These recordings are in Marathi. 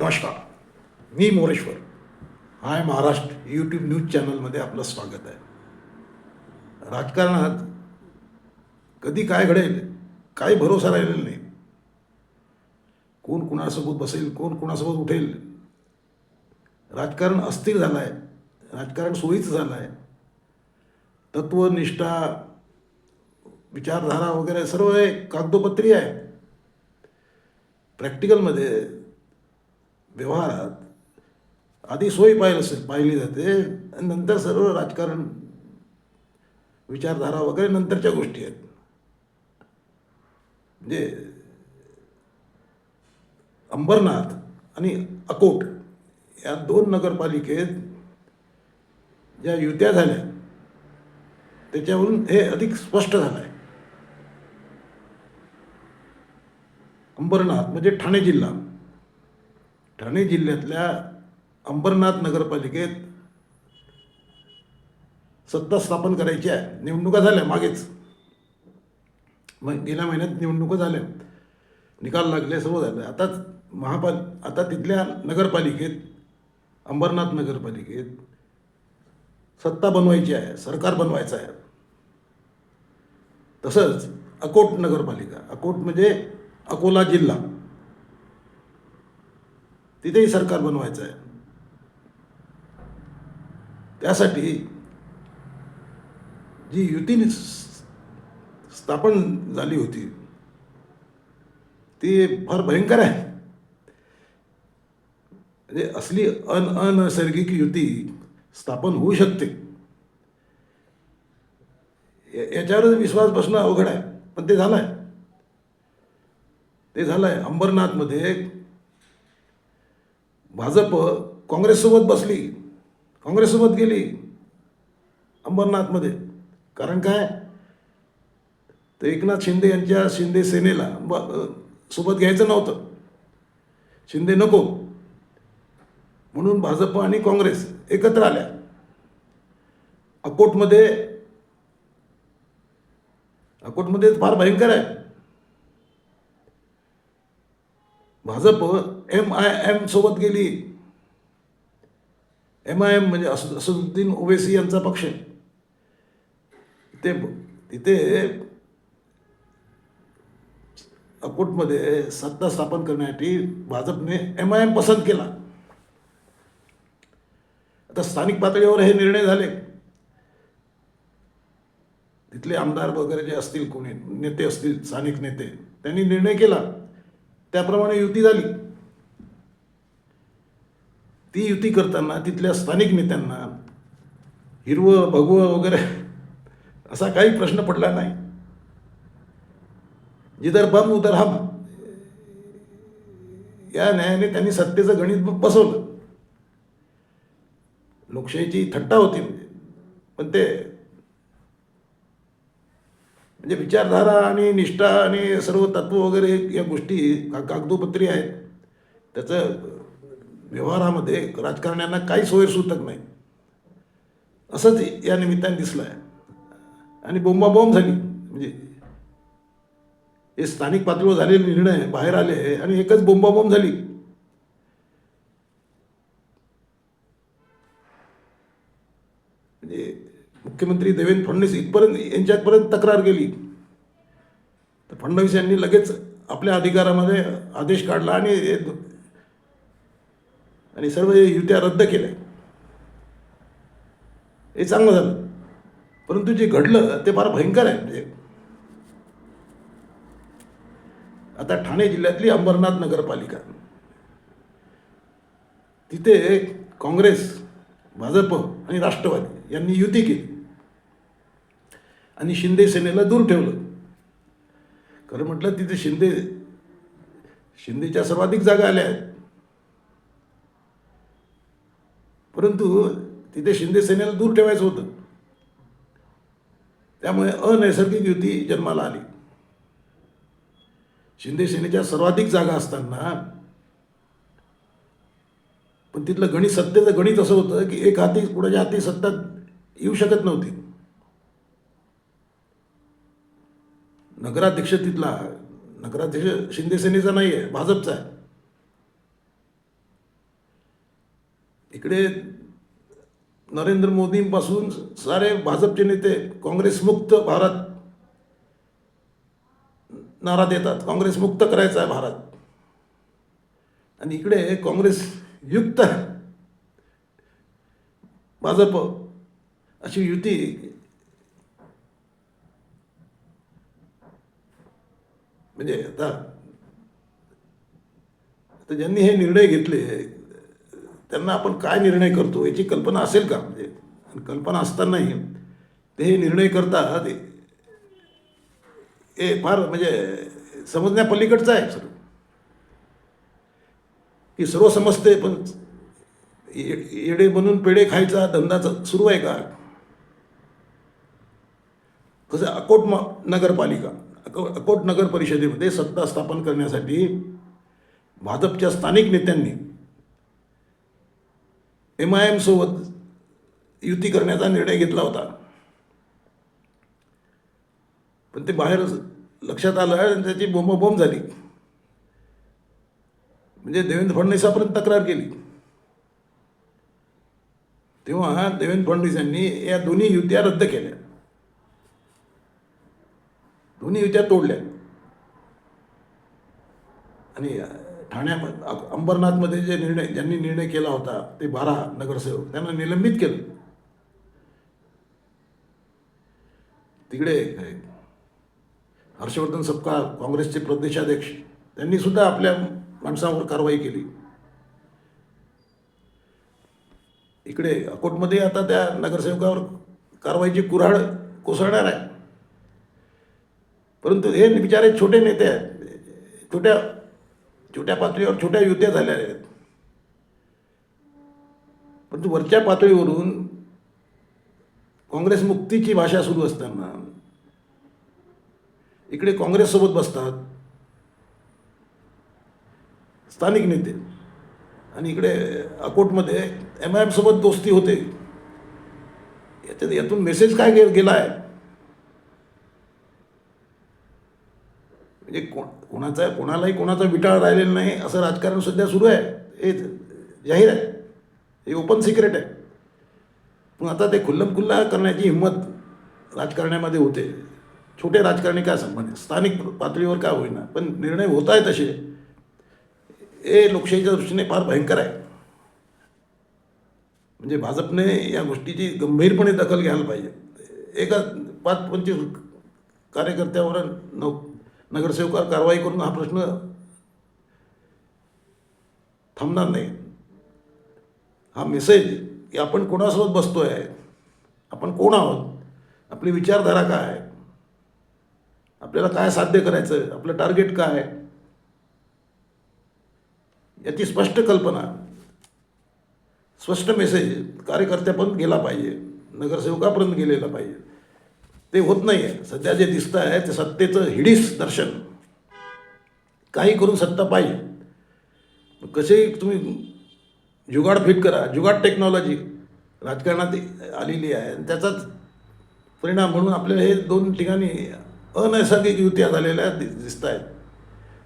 नमस्कार, मी मोरेश्वर. हाय महाराष्ट्र यूट्यूब न्यूज चॅनलमध्ये आपलं स्वागत आहे. राजकारणात कधी काय घडेल काही भरोसा राहिलेला नाही. कोण कुणासोबत बसेल, कोण कुणासोबत उठेल. राजकारण अस्थिर झालं आहे, राजकारण सोयीचं झालं आहे. तत्वनिष्ठा, विचारधारा वगैरे सर्व हे कागदोपत्री आहे. प्रॅक्टिकलमध्ये व्यवहारात आधी सोय पाहिली जाते आणि नंतर सर्व राजकारण, विचारधारा वगैरे नंतरच्या गोष्टी आहेत. म्हणजे अंबरनाथ आणि अकोट या दोन नगरपालिकेत ज्या युत्या झाल्या त्याच्यावरून हे अधिक स्पष्ट झालं आहे. अंबरनाथ म्हणजे ठाणे जिल्हा. ठाणे जिल्ह्यातल्या अंबरनाथ नगरपालिकेत सत्ता स्थापन करायची आहे. निवडणुका झाल्या मागेच, मग गेल्या महिन्यात निवडणुका झाल्या, निकाल लागले, सर्व झालं. आता तिथल्या नगरपालिकेत, अंबरनाथ नगरपालिकेत सत्ता बनवायची आहे, सरकार बनवायचं आहे. तसंच अकोट नगरपालिका, अकोट म्हणजे अकोला जिल्हा, तिथेही सरकार बनवायचं आहे. त्यासाठी जी युती स्थापन झाली होती ती फार भयंकर आहे. म्हणजे असली अनैसर्गिक युती स्थापन होऊ शकते याच्यावर विश्वास बसणं अवघड आहे. पण ते झालं आहे. अंबरनाथमध्ये भाजप काँग्रेससोबत बसली, काँग्रेससोबत गेली अंबरनाथमध्ये. कारण काय, तर एकनाथ शिंदे यांच्या शिंदे सेनेला सोबत घ्यायचं नव्हतं. शिंदे नको म्हणून भाजप आणि काँग्रेस एकत्र आल्या. अकोटमध्ये फार भयंकर आहे. भाजप MIM सोबत गेली. MIM म्हणजे असदुद्दीन ओवैसी यांचा पक्ष. तिथे अकोटमध्ये सत्ता स्थापन करण्यासाठी भाजपने MIM पसंत केला. आता स्थानिक पातळीवर हे निर्णय झाले. तिथले आमदार वगैरे जे असतील, कोणी नेते असतील, स्थानिक नेते, त्यांनी निर्णय केला, त्याप्रमाणे युती झाली. ती युती करताना तिथल्या स्थानिक नेत्यांना हिरवं भगवं वगैरे असा काही प्रश्न पडला नाही. जिधर बम उधर हम या न्यायाने त्यांनी सत्तेचं गणित बसवलं. लोकशाहीची थट्टा होती पण ते म्हणजे विचारधारा आणि निष्ठा आणि सर्व तत्व वगैरे या गोष्टी कागदोपत्री आहेत. त्याचं व्यवहारामध्ये राजकारण्यांना काही सोयीसुतक नाही, असंच या निमित्ताने दिसलं आहे. आणि बोंबाबोंब झाली. म्हणजे हे स्थानिक पातळीवर झालेले निर्णय बाहेर आले आणि एकच बोंबाबोंब झाली. म्हणजे मुख्यमंत्री देवेंद्र फडणवीस यांच्यापर्यंत तक्रार गेली, तर फडणवीस यांनी लगेच आपल्या अधिकारामध्ये आदेश काढला आणि सर्व युत्या रद्द केल्या. हे चांगलं झालं. परंतु जे घडलं ते फार भयंकर आहे. म्हणजे आता ठाणे जिल्ह्यातली अंबरनाथ नगरपालिका, तिथे काँग्रेस, भाजप आणि राष्ट्रवादी यांनी युती केली आणि शिंदे सेनेला दूर ठेवलं. खरं म्हटलं तिथे शिंदेच्या सर्वाधिक जागा आल्या आहेत, परंतु तिथे शिंदे सेनेला दूर ठेवायचं होतं. त्यामुळे अनैसर्गिक युती जन्माला आली. शिंदे सेनेच्या सर्वाधिक जागा असताना पण तिथलं गणित, सत्तेचं गणित असं होतं की एक हाती, पुढच्या हाती सत्ता येऊ शकत नव्हती. नगराध्यक्ष शिंदे सेनेचा नाही आहे, भाजपचा आहे. इकडे नरेंद्र मोदींपासून सारे भाजपचे नेते काँग्रेसमुक्त भारत नारा देतात, काँग्रेसमुक्त करायचा आहे भारत. आणि इकडे काँग्रेस युक्त भाजप अशी युती म्हणजे आता ज्यांनी हे निर्णय घेतले त्यांना आपण काय निर्णय करतो याची कल्पना असेल का? म्हणजे कल्पना असतानाही ते हे निर्णय करतात हे फार म्हणजे समजण्यापलीकडचं आहे सर. की सर्व समजते पण येडे बनून पेढे खायचा धंदा सुरू आहे का? कसं अकोट नगरपालिका अकोट नगर परिषदेमध्ये सत्ता स्थापन करण्यासाठी भाजपच्या स्थानिक नेत्यांनी MIM सोबत युती करण्याचा निर्णय घेतला होता. पण ते बाहेर लक्षात आलं आणि त्याची बोंबाबोंब झाली. म्हणजे देवेंद्र फडणवीसापर्यंत तक्रार केली. तेव्हा देवेंद्र फडणवीस यांनी या दोन्ही युत्या रद्द केल्या, दोन्ही युत्या तोडल्या आणि अंबरनाथमध्ये ज्यांनी निर्णय केला होता ते 12 नगरसेवक त्यांना निलंबित केलं. तिकडे हर्षवर्धन सपकाळ काँग्रेसचे प्रदेशाध्यक्ष त्यांनी सुद्धा आपल्या माणसांवर कारवाई केली. इकडे अकोटमध्ये आता त्या नगरसेवकावर कारवाईची कुऱ्हाड कोसळणार आहे. परंतु हे बिचारे छोटे नेते आहेत, छोट्या पातळीवर छोट्या युत्या झालेल्या आहेत. परंतु वरच्या पातळीवरून काँग्रेस मुक्तीची भाषा सुरू असताना इकडे काँग्रेससोबत बसतात स्थानिक नेते आणि इकडे अकोटमध्ये MIM सोबत दोस्ती होते. यातून मेसेज काय गेला आहे? म्हणजे कोणालाही कोणाचा विटाळ राहिलेला नाही असं राजकारण सध्या सुरू आहे. हे जाहीर आहे, हे ओपन सिक्रेट आहे. पण आता ते खुल्लम-खुल्ला करण्याची हिंमत राजकारण्यामध्ये होते. छोटे राजकारणी काय संबंध, स्थानिक पातळीवर का होईना पण निर्णय होत आहेत तसे. हे लोकशाहीच्या दृष्टीने फार भयंकर आहे. म्हणजे भाजपने या गोष्टीची गंभीरपणे दखल घ्यायला पाहिजे. एका 5-25 कार्यकर्त्यावर नगरसेवकावर कारवाई करून हा प्रश्न थांबणार नाही. हा मेसेज की आपण कोणासोबत बसतो आहे, आपण कोण आहोत, आपली विचारधारा काय आहे, आपल्याला काय साध्य करायचं, आपलं टार्गेट काय आहे, याची स्पष्ट कल्पना, स्पष्ट मेसेज कार्यकर्त्यापर्यंत गेला पाहिजे, नगरसेवकापर्यंत गेलेला पाहिजे. ते होत नाही आहे. सध्या जे दिसतं आहे ते सत्तेचं हिडीस दर्शन. काही करून सत्ता पाहिजे. कसेही तुम्ही जुगाड फिट करा. जुगाड टेक्नॉलॉजी राजकारणात आलेली आहे आणि त्याचाच परिणाम म्हणून आपल्याला हे 2 ठिकाणी अनैसर्गिक युत्या झालेल्या दिसत आहेत.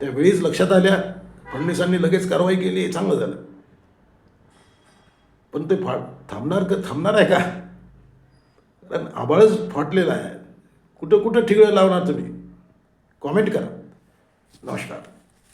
त्यावेळीच लक्षात आल्या, फडणवीसांनी लगेच कारवाई केली, चांगलं झालं. पण ते थांबणार आहे का? कारण आभाळच फाटलेलं आहे. कुठं ठिगळं लावणार तुम्ही? कॉमेंट करा. नमस्कार.